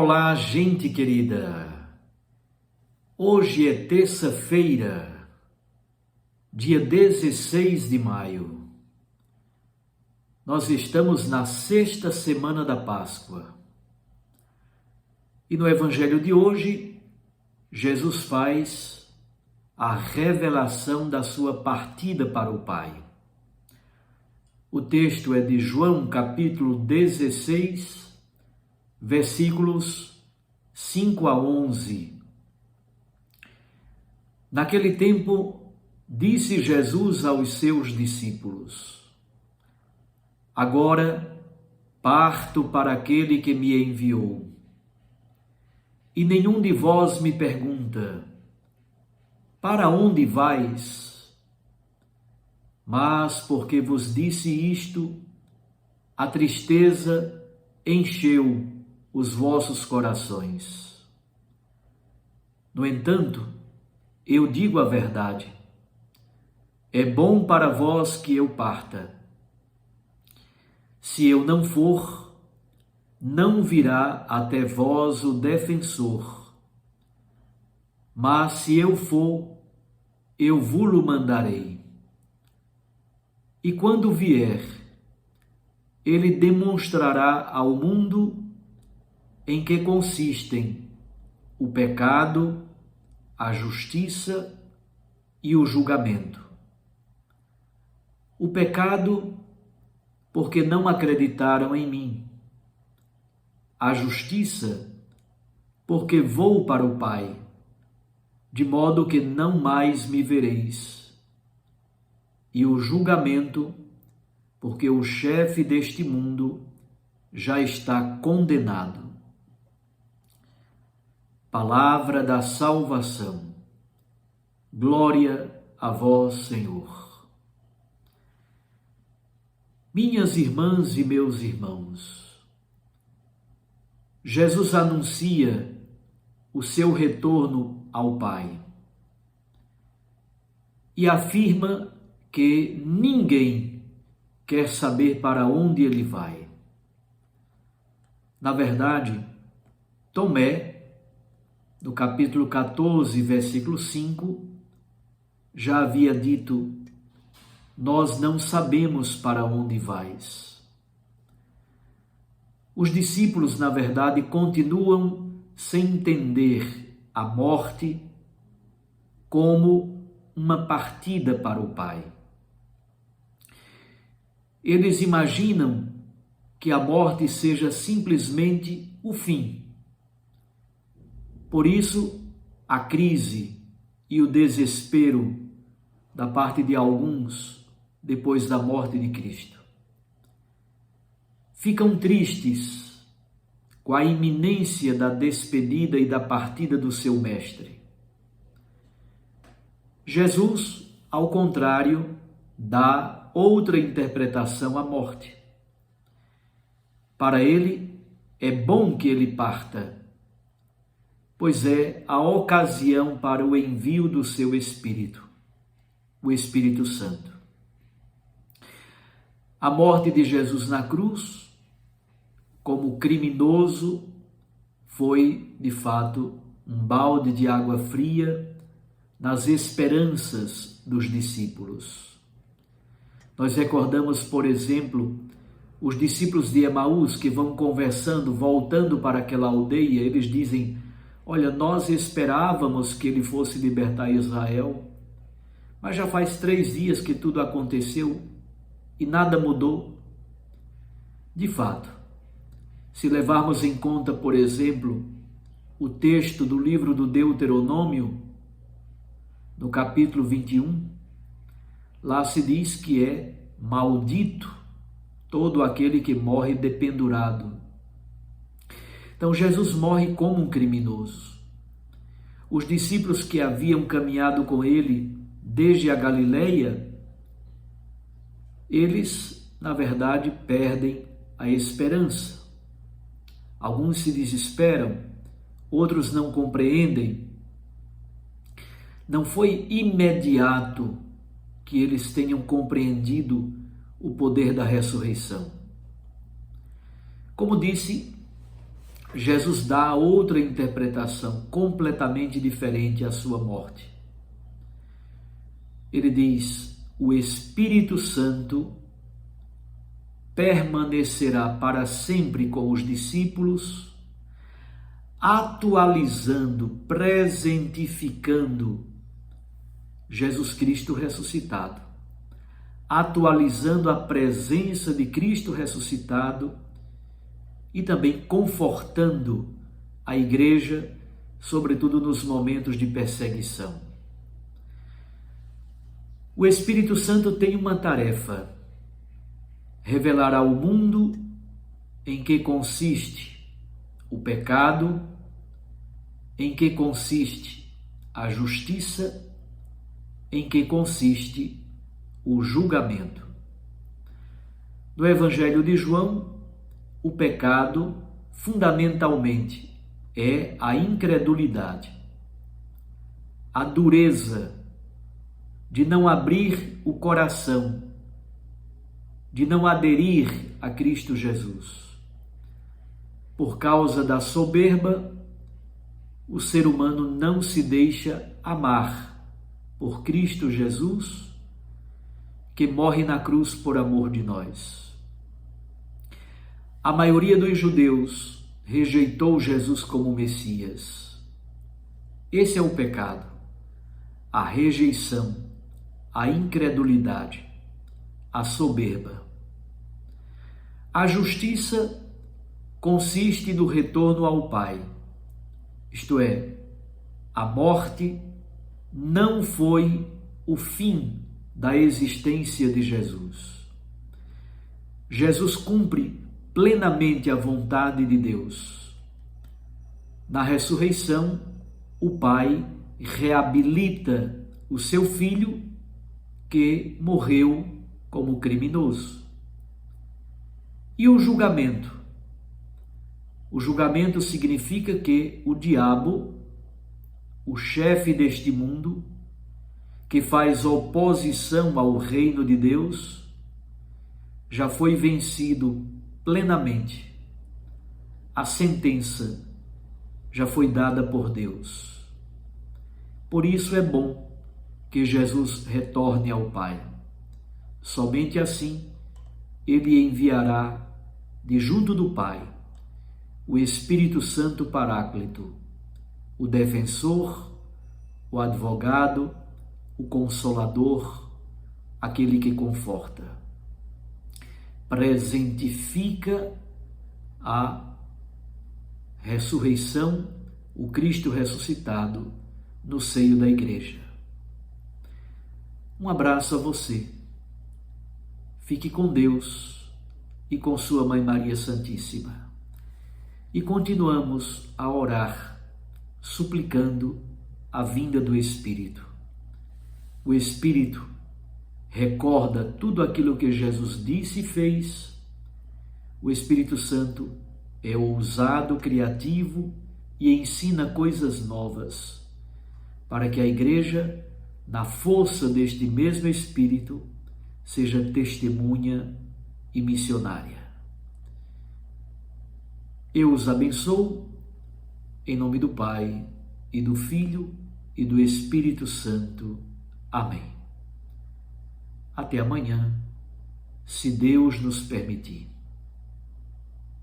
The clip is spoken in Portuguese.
Olá, gente querida! Hoje é terça-feira, dia 16 de maio. Nós estamos na sexta semana da Páscoa. E no Evangelho de hoje, Jesus faz a revelação da sua partida para o Pai. O texto é de João, capítulo 16, versículos 5 a 11. Naquele tempo, disse Jesus aos seus discípulos: Agora parto para aquele que me enviou. E nenhum de vós me pergunta: Para onde vais? Mas porque vos disse isto, a tristeza encheu os vossos corações. No entanto, eu digo a verdade. É bom para vós que eu parta. Se eu não for, não virá até vós o defensor. Mas se eu for, eu vos-lo mandarei. E quando vier, ele demonstrará ao mundo em que consistem o pecado, a justiça e o julgamento. O pecado, porque não acreditaram em mim. A justiça, porque vou para o Pai, de modo que não mais me vereis. E o julgamento, porque o chefe deste mundo já está condenado. Palavra da salvação. Glória a vós, Senhor. Minhas irmãs e meus irmãos, Jesus anuncia o seu retorno ao Pai e afirma que ninguém quer saber para onde ele vai. Na verdade, Tomé, no capítulo 14, versículo 5, já havia dito: Nós não sabemos para onde vais. Os discípulos, na verdade, continuam sem entender a morte como uma partida para o Pai. Eles imaginam que a morte seja simplesmente o fim. Por isso, a crise e o desespero da parte de alguns depois da morte de Cristo. Ficam tristes com a iminência da despedida e da partida do seu mestre. Jesus, ao contrário, dá outra interpretação à morte. Para ele, é bom que ele parta, pois é a ocasião para o envio do seu Espírito, o Espírito Santo. A morte de Jesus na cruz, como criminoso, foi, de fato, um balde de água fria nas esperanças dos discípulos. Nós recordamos, por exemplo, os discípulos de Emaús que vão conversando, voltando para aquela aldeia. Eles dizem: Olha, nós esperávamos que ele fosse libertar Israel, mas já faz 3 dias que tudo aconteceu e nada mudou. De fato, se levarmos em conta, por exemplo, o texto do livro do Deuteronômio, no capítulo 21, lá se diz que é maldito todo aquele que morre dependurado. Então Jesus morre como um criminoso. Os discípulos que haviam caminhado com ele desde a Galileia, eles, na verdade, perdem a esperança. Alguns se desesperam, outros não compreendem. Não foi imediato que eles tenham compreendido o poder da ressurreição. Como disse, Jesus dá outra interpretação completamente diferente à sua morte. Ele diz: o Espírito Santo permanecerá para sempre com os discípulos, atualizando, presentificando Jesus Cristo ressuscitado, atualizando a presença de Cristo ressuscitado e também confortando a igreja, sobretudo nos momentos de perseguição. O Espírito Santo tem uma tarefa: revelar ao mundo em que consiste o pecado, em que consiste a justiça, em que consiste o julgamento. No Evangelho de João, o pecado, fundamentalmente, é a incredulidade, a dureza de não abrir o coração, de não aderir a Cristo Jesus. Por causa da soberba, o ser humano não se deixa amar por Cristo Jesus, que morre na cruz por amor de nós. A maioria dos judeus rejeitou Jesus como Messias. Esse é o pecado, a rejeição, a incredulidade, a soberba. A justiça consiste no retorno ao Pai, isto é, a morte não foi o fim da existência de Jesus. Jesus cumpre plenamente a vontade de Deus. Na ressurreição, o Pai reabilita o seu Filho que morreu como criminoso. E o julgamento? O julgamento significa que o diabo, o chefe deste mundo, que faz oposição ao reino de Deus, já foi vencido plenamente. A sentença já foi dada por Deus. Por isso é bom que Jesus retorne ao Pai. Somente assim ele enviará de junto do Pai o Espírito Santo Paráclito, o defensor, o advogado, o consolador, aquele que conforta. Presentifica a ressurreição, o Cristo ressuscitado no seio da igreja. Um abraço a você. Fique com Deus e com sua Mãe Maria Santíssima. E continuamos a orar, suplicando a vinda do Espírito. O Espírito recorda tudo aquilo que Jesus disse e fez. O Espírito Santo é ousado, criativo e ensina coisas novas, para que a igreja, na força deste mesmo Espírito, seja testemunha e missionária. Eu os abençoo, em nome do Pai, e do Filho, e do Espírito Santo. Amém. Até amanhã, se Deus nos permitir.